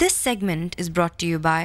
This segment is brought to you by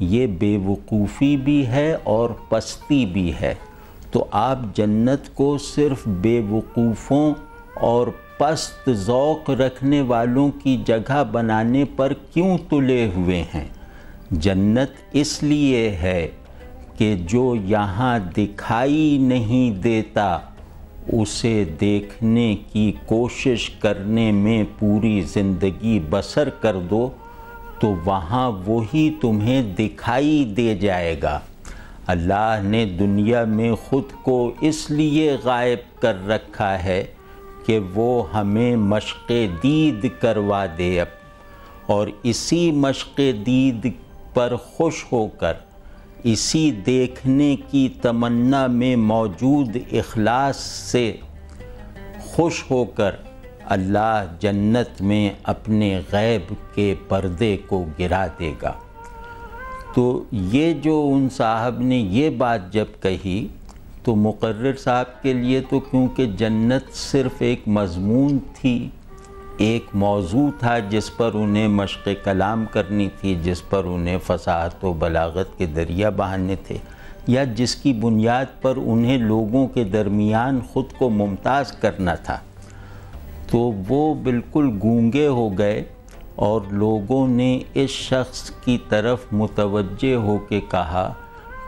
یہ بے وقوفی بھی ہے اور پستی بھی ہے۔ تو آپ جنت کو صرف بے وقوفوں اور پست ذوق رکھنے والوں کی جگہ بنانے پر کیوں تلے ہوئے ہیں؟ جنت اس لیے ہے کہ جو یہاں دکھائی نہیں دیتا اسے دیکھنے کی کوشش کرنے میں پوری زندگی بسر کر دو تو وہاں وہی تمہیں دکھائی دے جائے گا۔ اللہ نے دنیا میں خود کو اس لیے غائب کر رکھا ہے کہ وہ ہمیں مشق دید کروا دے اور اسی مشق دید پر خوش ہو کر، اسی دیکھنے کی تمنا میں موجود اخلاص سے خوش ہو کر اللہ جنت میں اپنے غیب کے پردے کو گرا دے گا۔ تو یہ جو ان صاحب نے یہ بات جب کہی تو مقرر صاحب کے لیے تو کیونکہ جنت صرف ایک مضمون تھی، ایک موضوع تھا جس پر انہیں مشق کلام کرنی تھی، جس پر انہیں فصاحت و بلاغت کے دریا بہانے تھے، یا جس کی بنیاد پر انہیں لوگوں کے درمیان خود کو ممتاز کرنا تھا، تو وہ بالکل گونگے ہو گئے اور لوگوں نے اس شخص کی طرف متوجہ ہو کے کہا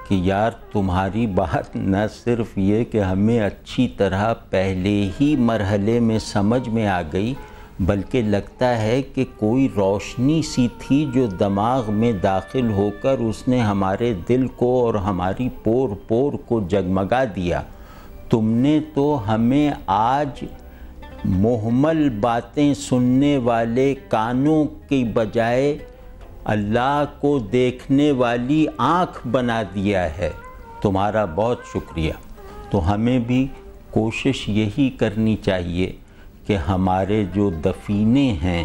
کہ یار تمہاری بات نہ صرف یہ کہ ہمیں اچھی طرح پہلے ہی مرحلے میں سمجھ میں آ گئی، بلکہ لگتا ہے کہ کوئی روشنی سی تھی جو دماغ میں داخل ہو کر اس نے ہمارے دل کو اور ہماری پور پور کو جگمگا دیا۔ تم نے تو ہمیں آج محمل باتیں سننے والے کانوں کی بجائے اللہ کو دیکھنے والی آنکھ بنا دیا ہے، تمہارا بہت شکریہ۔ تو ہمیں بھی کوشش یہی کرنی چاہیے کہ ہمارے جو دفینے ہیں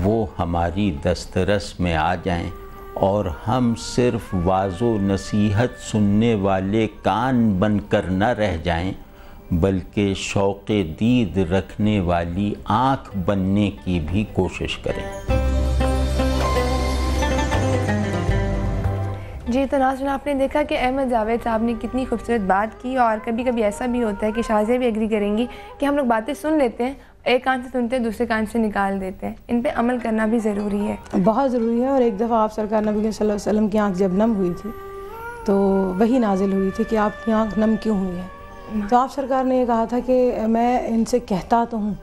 وہ ہماری دسترس میں آ جائیں اور ہم صرف واعظ و نصیحت سننے والے کان بن کر نہ رہ جائیں، بلکہ شوق دید رکھنے والی آنکھ بننے کی بھی کوشش کریں۔ جی تو ناظرین، آپ نے دیکھا کہ احمد جاوید صاحب نے کتنی خوبصورت بات کی، اور کبھی کبھی ایسا بھی ہوتا ہے کہ شازیہ بھی ایگری کریں گی کہ ہم لوگ باتیں سن لیتے ہیں، ایک کان سے سنتے ہیں دوسرے کان سے نکال دیتے ہیں، ان پہ عمل کرنا بھی ضروری ہے، بہت ضروری ہے۔ اور ایک دفعہ آپ سرکار نبی صلی اللہ علیہ وسلم کی آنکھ جب نم ہوئی تھی تو وہی نازل ہوئی تھی کہ آپ کی آنکھ نم کیوں ہوئی ہے، تو آپ سرکار نے یہ کہا تھا کہ میں ان سے کہتا تو ہوں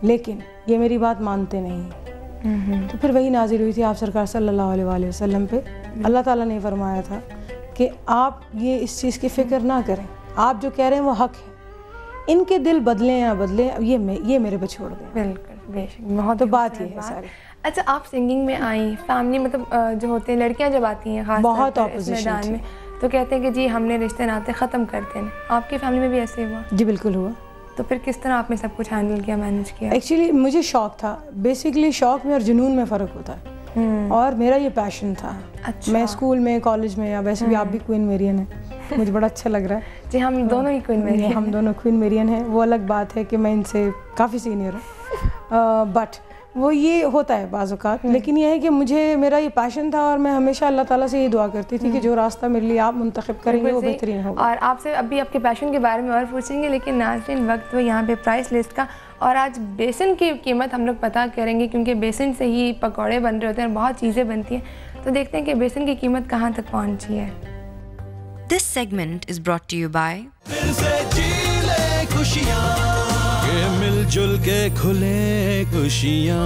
لیکن یہ میری بات مانتے نہیں، تو پھر وہی نازل ہوئی تھی آپ سرکار صلی اللہ علیہ وآلہ وسلم پہ۔ اللہ تعالیٰ نے فرمایا تھا کہ آپ یہ اس چیز کی فکر نہ کریں، آپ جو کہہ رہے ہیں وہ حق ہے، ان کے دل بدلیں یا بدلیں یہ میرے پہ چھوڑ دیں۔ بالکل، بے شک، بہت تو بات یہ ہے ساری۔ اچھا، آپ سنگنگ میں آئیں، فیملی مطلب جو ہوتے ہیں لڑکیاں جب آتی ہیں خاص بہت طور پر اس اپوزیشن میدان میں، تو کہتے ہیں کہ جی ہم نے رشتے ناطے ختم کرتے ہیں، آپ کی فیملی میں بھی ایسے ہوا؟ جی بالکل ہوا۔ تو پھر کس طرح آپ نے سب کچھ ہینڈل کیا، مینیج کیا؟ ایکچولی مجھے شوق تھا، بیسیکلی شوق میں اور جنون میں فرق ہوتا ہے، اور میرا یہ پیشن تھا۔ میں اسکول میں، کالج میں، یا ویسے بھی آپ بھی کوئین میرین ہیں، مجھے بڑا اچھا لگ رہا ہے۔ جی ہم دونوں ہی کوئین میرین ہیں، ہم دونوں کوئین میرین ہیں۔ وہ الگ بات ہے کہ میں ان سے کافی سینئر ہوں، بٹ وہ یہ ہوتا ہے بعض اوقات، لیکن یہ ہے کہ میرا یہ پیشن تھا اور میں ہمیشہ اللہ تعالیٰ سے یہ دعا کرتی تھی کہ جو راستہ میرے لیے آپ منتخب کریں گے وہ بہترین ہوگا۔ اور آپ سے ابھی آپ کے پیشن کے بارے میں اور پوچھیں گے، لیکن ناظرین وقت وہ یہاں پہ پرائس لسٹ کا، اور آج بیسن کی قیمت ہم لوگ پتہ کریں گے، کیونکہ بیسن سے ہی پکوڑے بن رہے ہوتے ہیں اور بہت چیزیں بنتی ہیں، تو دیکھتے ہیں کہ بیسن کی قیمت کہاں تک پہنچی ہے۔ This segment is brought to you by دل سے جی لے خوشیاں، کہ مل جل کے کھلے خوشیاں۔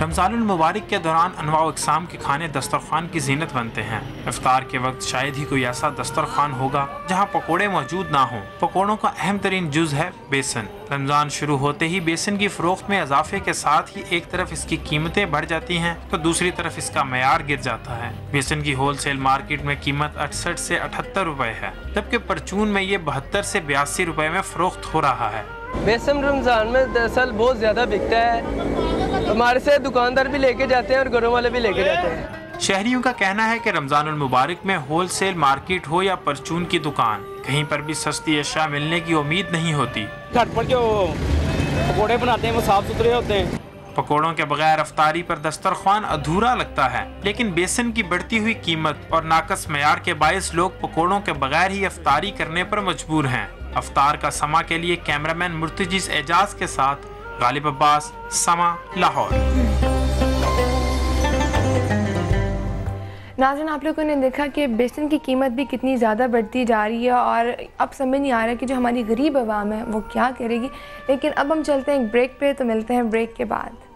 رمضان المبارک کے دوران انواع و اقسام کے کھانے دسترخوان کی زینت بنتے ہیں۔ افطار کے وقت شاید ہی کوئی ایسا دسترخوان ہوگا جہاں پکوڑے موجود نہ ہوں۔ پکوڑوں کا اہم ترین جز ہے بیسن۔ رمضان شروع ہوتے ہی بیسن کی فروخت میں اضافے کے ساتھ ہی ایک طرف اس کی قیمتیں بڑھ جاتی ہیں تو دوسری طرف اس کا معیار گر جاتا ہے۔ بیسن کی ہول سیل مارکیٹ میں قیمت 68 سے 78 روپے ہے، جبکہ پرچون میں یہ 72 سے 82 روپے میں فروخت ہو رہا ہے۔ بیسن رمضان میں دراصل بہت زیادہ بکتا ہے، ہمارے سے دکاندار بھی لے کے جاتے ہیں اور گھروں والے بھی لے کے جاتے ہیں۔ شہریوں کا کہنا ہے کہ رمضان المبارک میں ہول سیل مارکیٹ ہو یا پرچون کی دکان، کہیں پر بھی سستی اشیاء ملنے کی امید نہیں ہوتی۔ گھر پر جو پکوڑے بناتے ہیں وہ صاف ستھرے ہوتے ہیں، پکوڑوں کے بغیر افطاری پر دسترخوان ادھورا لگتا ہے، لیکن بیسن کی بڑھتی ہوئی قیمت اور ناقص معیار کے باعث لوگ پکوڑوں کے بغیر ہی افطاری کرنے پر مجبور ہیں۔ افطار کا سما کے لیے کیمرامین مرتجز اعجاز کے ساتھ غالب عباس، سما، لاہور۔ ناظرین، آپ لوگوں نے دیکھا کہ بیسن کی قیمت بھی کتنی زیادہ بڑھتی جا رہی ہے اور اب سمجھ نہیں آ رہا کہ جو ہماری غریب عوام ہے وہ کیا کرے گی، لیکن اب ہم چلتے ہیں ایک بریک پہ، تو ملتے ہیں بریک کے بعد۔